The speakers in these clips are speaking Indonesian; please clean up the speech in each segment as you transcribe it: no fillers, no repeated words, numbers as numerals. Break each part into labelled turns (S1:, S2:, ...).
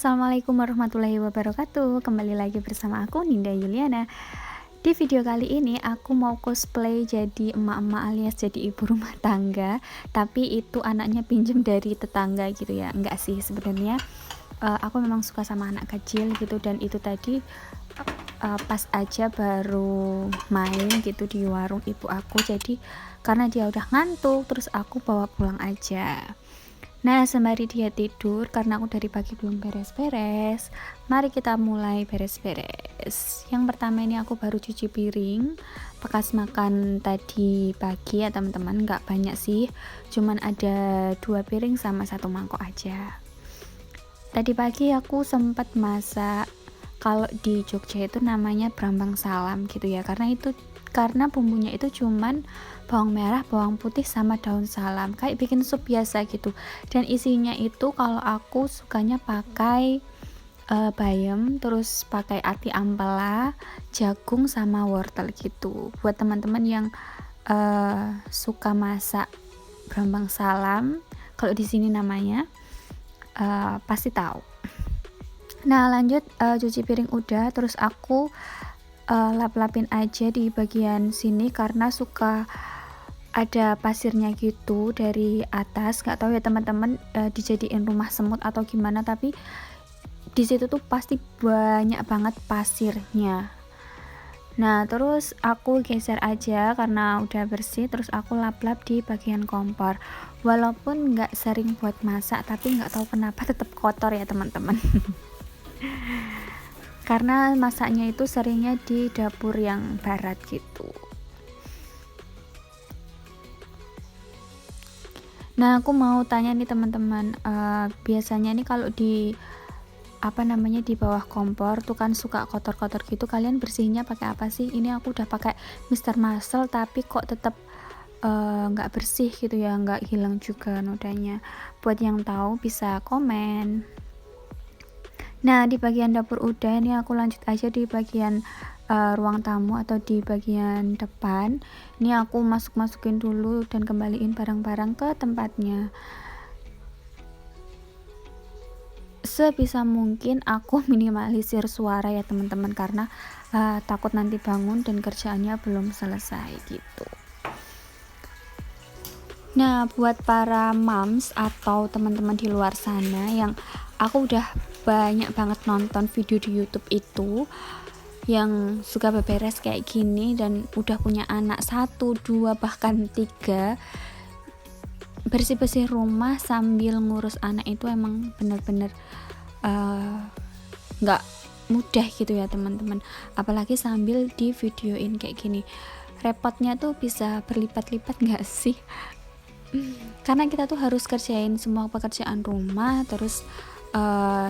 S1: Assalamualaikum warahmatullahi wabarakatuh. Kembali lagi bersama aku Ninda Yuliana. Di video kali ini aku mau cosplay jadi emak-emak alias jadi ibu rumah tangga, tapi itu anaknya pinjem dari tetangga gitu ya. Enggak sih sebenarnya, aku memang suka sama anak kecil gitu, dan itu tadi pas aja baru main gitu di warung ibu aku. Jadi karena dia udah ngantuk, terus aku bawa pulang aja. Nah, sembari dia tidur, karena aku dari pagi belum beres-beres, mari kita mulai beres-beres. Yang pertama ini aku baru cuci piring, bekas makan tadi pagi ya teman-teman, nggak banyak sih, cuman ada 2 piring sama 1 mangkok aja. Tadi pagi aku sempat masak, kalau di Jogja itu namanya brambang salam gitu ya, karena bumbunya itu cuman bawang merah, bawang putih sama daun salam, kayak bikin sup biasa gitu. Dan isinya itu kalau aku sukanya pakai bayam, terus pakai ati ampela, jagung sama wortel gitu. Buat teman-teman yang suka masak brambang salam, kalau di sini namanya pasti tahu. Nah, lanjut, cuci piring udah, terus aku lap-lapin aja di bagian sini karena suka ada pasirnya gitu dari atas. Nggak tahu ya teman-teman, dijadiin rumah semut atau gimana, tapi di situ tuh pasti banyak banget pasirnya. Nah, terus aku geser aja karena udah bersih, terus aku lap-lap di bagian kompor. Walaupun nggak sering buat masak, tapi nggak tahu kenapa tetap kotor ya teman-teman. Karena masaknya itu seringnya di dapur yang barat gitu. Nah, aku mau tanya nih teman-teman, biasanya nih kalau di di bawah kompor tuh kan suka kotor-kotor gitu, kalian bersihnya pakai apa sih? Ini aku udah pakai Mister Muscle tapi kok tetap nggak bersih gitu ya, nggak hilang juga nodanya. Buat yang tahu bisa komen. Nah, di bagian dapur udah, ini aku lanjut aja di bagian ruang tamu atau di bagian depan. Ini aku masukin dulu dan kembaliin barang-barang ke tempatnya. Sebisa mungkin aku minimalisir suara ya teman-teman, karena takut nanti bangun dan kerjaannya belum selesai gitu. Nah, buat para moms atau teman-teman di luar sana yang aku udah banyak banget nonton video di YouTube itu, yang suka beberes kayak gini dan udah punya anak 1, 2, bahkan 3, bersih-bersih rumah sambil ngurus anak itu emang bener-bener nggak mudah gitu ya teman-teman, apalagi sambil di videoin kayak gini. Repotnya tuh bisa berlipat-lipat nggak sih? Karena kita tuh harus kerjain semua pekerjaan rumah, terus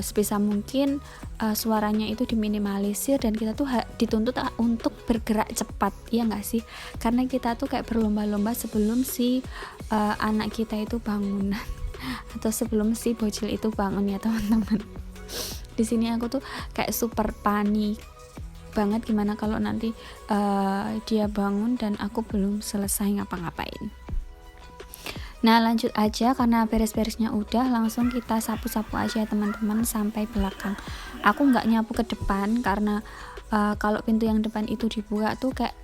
S1: sebisa mungkin suaranya itu diminimalisir, dan kita tuh dituntut untuk bergerak cepat, ya nggak sih? Karena kita tuh kayak berlomba-lomba sebelum si anak kita itu bangun atau sebelum si bocil itu bangun ya teman-teman. Di sini aku tuh kayak super panik banget, gimana kalau nanti dia bangun dan aku belum selesai ngapa-ngapain. Nah, lanjut aja, karena beres-beresnya udah, langsung kita sapu-sapu aja teman-teman sampai belakang. Aku nggak nyapu ke depan karena kalau pintu yang depan itu dibuka tuh kayak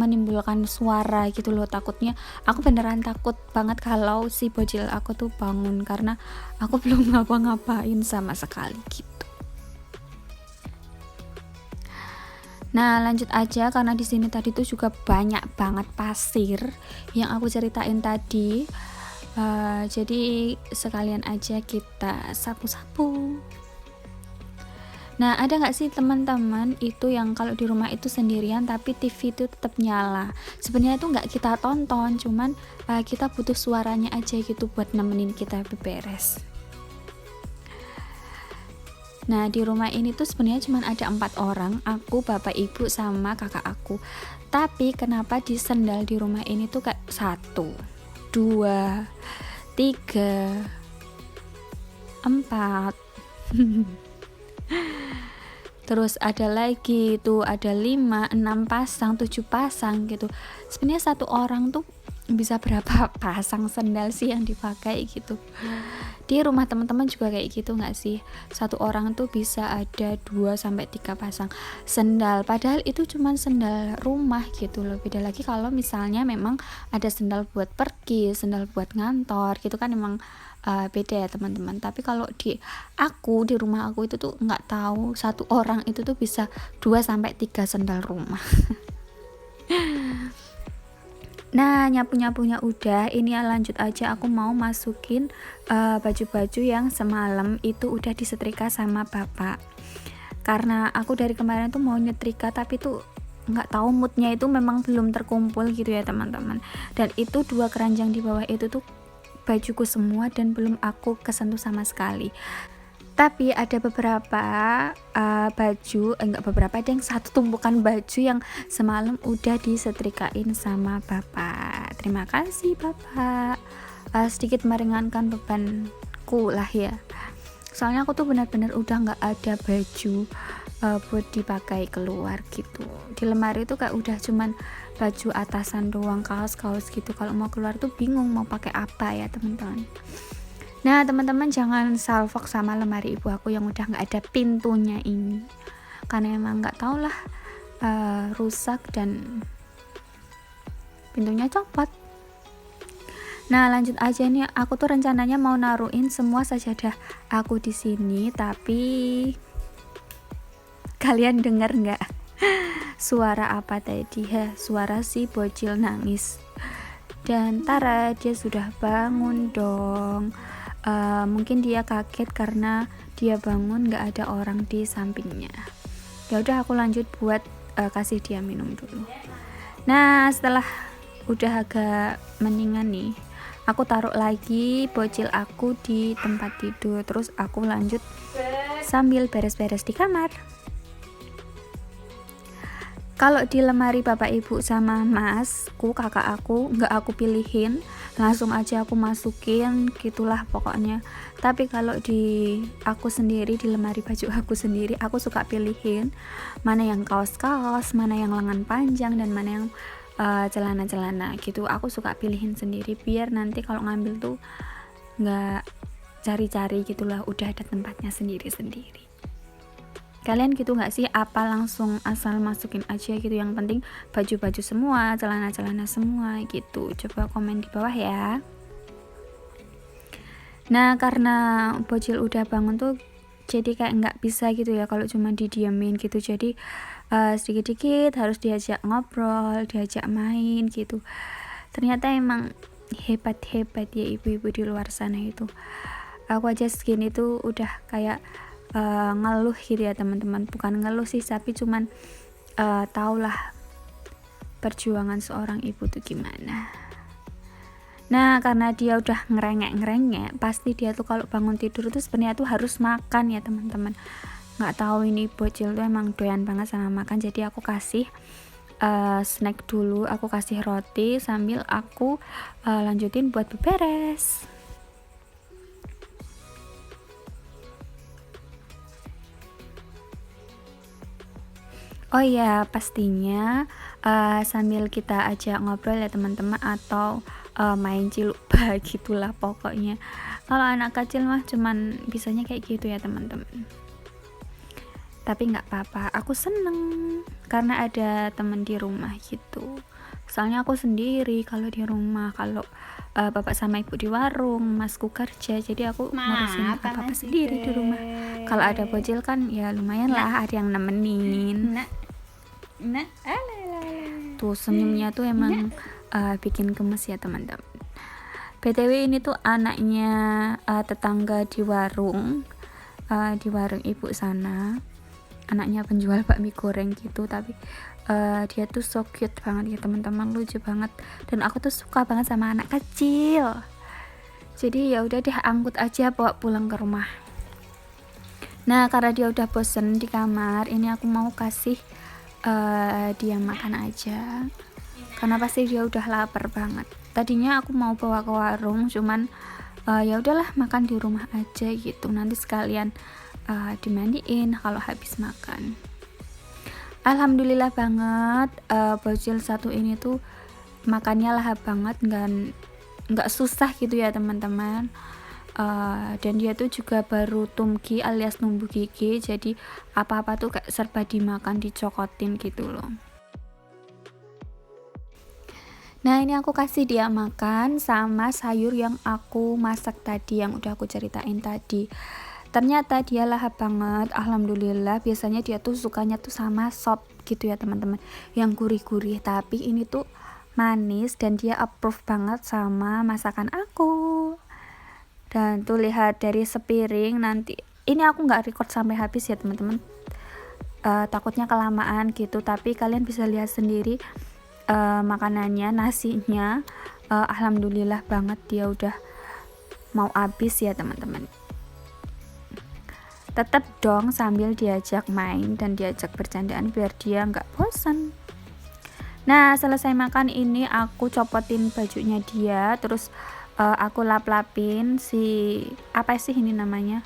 S1: menimbulkan suara gitu loh. Takutnya, aku beneran takut banget kalau si bocil aku tuh bangun, karena aku belum ngapa-ngapain sama sekali gitu. Nah, lanjut aja, karena di sini tadi tuh juga banyak banget pasir yang aku ceritain tadi. Jadi sekalian aja kita sapu-sapu. Nah, ada nggak sih teman-teman itu yang kalau di rumah itu sendirian tapi TV itu tetap nyala? Sebenarnya itu nggak kita tonton, cuman kita butuh suaranya aja gitu buat nemenin kita beberes. Nah, di rumah ini tuh sebenarnya cuma ada 4 orang, aku, bapak, ibu, sama kakak aku. Tapi kenapa di sendal di rumah ini tuh kayak 1, 2, 3, 4 terus ada lagi tuh, ada 5, 6 pasang, 7 pasang gitu. Sebenarnya 1 orang tuh bisa berapa pasang sendal sih yang dipakai gitu. Di rumah teman-teman juga kayak gitu nggak sih? Satu orang tuh bisa ada 2 sampai 3 pasang sendal, padahal itu cuman sendal rumah gitu loh. Beda lagi kalau misalnya memang ada sendal buat pergi, sendal buat ngantor gitu kan, memang beda ya teman-teman. Tapi kalau di rumah aku itu tuh nggak tahu, satu orang itu tuh bisa 2 sampai 3 sendal rumah. Nah, nyapu-nyapunya udah, ini ya lanjut aja, aku mau masukin baju-baju yang semalam itu udah disetrika sama bapak. Karena aku dari kemarin tuh mau nyetrika, tapi tuh nggak tahu moodnya itu memang belum terkumpul gitu ya teman-teman. Dan itu 2 keranjang di bawah itu tuh bajuku semua dan belum aku kesentuh sama sekali. Tapi ada beberapa baju, enggak beberapa, ada yang satu tumpukan baju yang semalam udah disetrikain sama bapak. Terima kasih bapak, sedikit meringankan bebanku lah ya. Soalnya aku tuh benar-benar udah nggak ada baju buat dipakai keluar gitu. Di lemari itu kayak udah cuman baju atasan doang, kaos-kaos gitu. Kalau mau keluar tuh bingung mau pakai apa ya teman-teman. Nah teman-teman, jangan salfok sama lemari ibu aku yang udah nggak ada pintunya ini, karena emang nggak tau lah, rusak dan pintunya copot. Nah lanjut aja nih, aku tuh rencananya mau naruhin semua sajadah aku di sini, tapi kalian dengar nggak suara apa tadi? Suara si bocil nangis. Dan Tara, dia sudah bangun dong. Mungkin dia kaget karena dia bangun gak ada orang di sampingnya. Ya udah, aku lanjut buat kasih dia minum dulu. Nah setelah udah agak mendingan nih, aku taruh lagi bocil aku di tempat tidur, terus aku lanjut sambil beres-beres di kamar. Kalau di lemari bapak ibu sama masku, kakak aku, nggak aku pilihin, langsung aja aku masukin gitulah pokoknya. Tapi kalau di aku sendiri, di lemari baju aku sendiri, aku suka pilihin mana yang kaos-kaos, mana yang lengan panjang, dan mana yang celana-celana gitu. Aku suka pilihin sendiri biar nanti kalau ngambil tuh nggak cari-cari gitulah, udah ada tempatnya sendiri-sendiri. Kalian gitu nggak sih? Apa langsung asal masukin aja gitu? Yang penting baju-baju semua, celana-celana semua gitu. Coba komen di bawah ya. Nah karena bocil udah bangun tuh, jadi kayak nggak bisa gitu ya kalau cuma didiamin gitu. Jadi sedikit-dikit harus diajak ngobrol, diajak main gitu. Ternyata emang hebat-hebat ya ibu-ibu di luar sana itu. Aku aja segini tuh udah kayak ngeluh gitu ya teman-teman. Bukan ngeluh sih, tapi cuman taulah perjuangan seorang ibu tuh gimana. Nah karena dia udah ngerengek, pasti dia tuh kalau bangun tidur tuh sebenarnya tuh harus makan ya teman-teman. Nggak tahu ini bocil tuh emang doyan banget sama makan, jadi aku kasih snack dulu, aku kasih roti sambil aku lanjutin buat beberes. Oh iya, pastinya sambil kita ajak ngobrol ya teman-teman, atau main cilukba gitulah pokoknya. Kalau anak kecil mah cuman bisanya kayak gitu ya teman-teman. Tapi nggak apa-apa, aku seneng karena ada temen di rumah gitu. Soalnya aku sendiri kalau di rumah, kalau bapak sama ibu di warung, masku kerja, jadi aku ngurusin apa-apa sendiri di rumah. Kalau ada bocil kan ya lumayan lah, ada yang nemenin. Tuh senyumnya tuh emang bikin gemes ya teman-teman. BTW ini tuh anaknya tetangga di warung ibu sana, anaknya penjual bakmi goreng gitu. Tapi dia tuh so cute banget ya teman-teman, lucu banget, dan aku tuh suka banget sama anak kecil. Jadi ya udah deh, angkut aja bawa pulang ke rumah. Nah karena dia udah bosen di kamar, ini aku mau kasih dia makan aja, karena pasti dia udah lapar banget. Tadinya aku mau bawa ke warung, cuman ya udahlah makan di rumah aja gitu, nanti sekalian dimandiin kalau habis makan. Alhamdulillah banget, bocil satu ini tuh makannya lahap banget, nggak susah gitu ya teman-teman. Dan dia tuh juga baru tumki alias numbuh gigi, jadi apa-apa tuh kayak serba dimakan, dicokotin gitu loh. Nah ini aku kasih dia makan sama sayur yang aku masak tadi, yang udah aku ceritain tadi. Ternyata dia lahap banget, alhamdulillah. Biasanya dia tuh sukanya tuh sama sop gitu ya teman-teman, yang gurih-gurih, tapi ini tuh manis dan dia approve banget sama masakan aku. Dan tuh lihat dari sepiring, nanti ini aku nggak record sampai habis ya teman-teman, takutnya kelamaan gitu, tapi kalian bisa lihat sendiri makanannya, nasinya, alhamdulillah banget dia udah mau habis ya teman-teman. Tetap dong sambil diajak main dan diajak bercandaan biar dia nggak bosan. Nah selesai makan ini aku copotin bajunya dia, terus aku lap-lapin si apa sih ini namanya,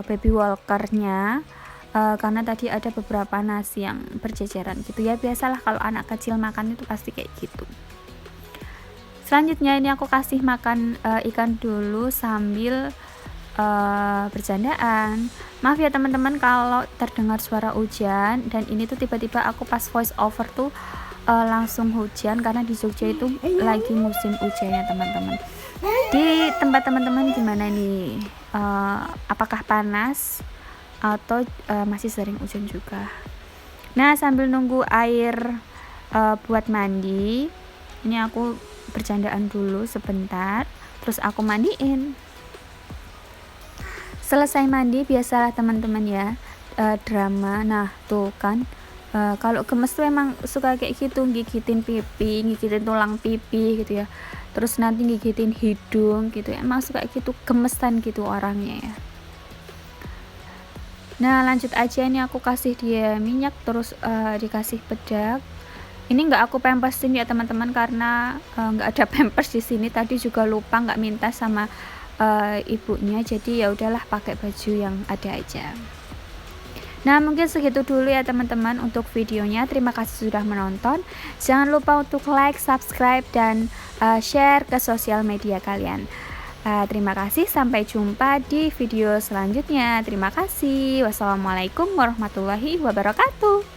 S1: baby walkernya. Karena tadi ada beberapa nasi yang berjejeran gitu ya, biasalah kalau anak kecil makan itu pasti kayak gitu. Selanjutnya ini aku kasih makan ikan dulu sambil bercandaan. Maaf ya teman-teman kalau terdengar suara hujan, dan ini tuh tiba-tiba aku pas voice over tuh langsung hujan, karena di Jogja itu lagi musim hujan ya teman-teman. Di tempat teman-teman gimana nih, apakah panas atau masih sering hujan juga? Nah sambil nunggu air buat mandi, ini aku bercandaan dulu sebentar, terus aku mandiin. Selesai mandi biasalah teman-teman ya, drama. Nah tuh kan, kalau gemes tuh emang suka kayak gitu, gigitin pipi, gigitin tulang pipi gitu ya, terus nanti gigitin hidung gitu ya, emang suka gitu, gemesan gitu orangnya ya. Nah lanjut aja, ini aku kasih dia minyak, terus dikasih bedak. Ini nggak aku pampersin ya teman-teman, karena nggak ada pampers di sini. Tadi juga lupa, nggak minta sama ibunya, jadi ya udahlah pakai baju yang ada aja. Nah mungkin segitu dulu ya teman-teman untuk videonya. Terima kasih sudah menonton. Jangan lupa untuk like, subscribe, dan share ke sosial media kalian. Terima kasih, sampai jumpa di video selanjutnya. Terima kasih. Wassalamualaikum warahmatullahi wabarakatuh.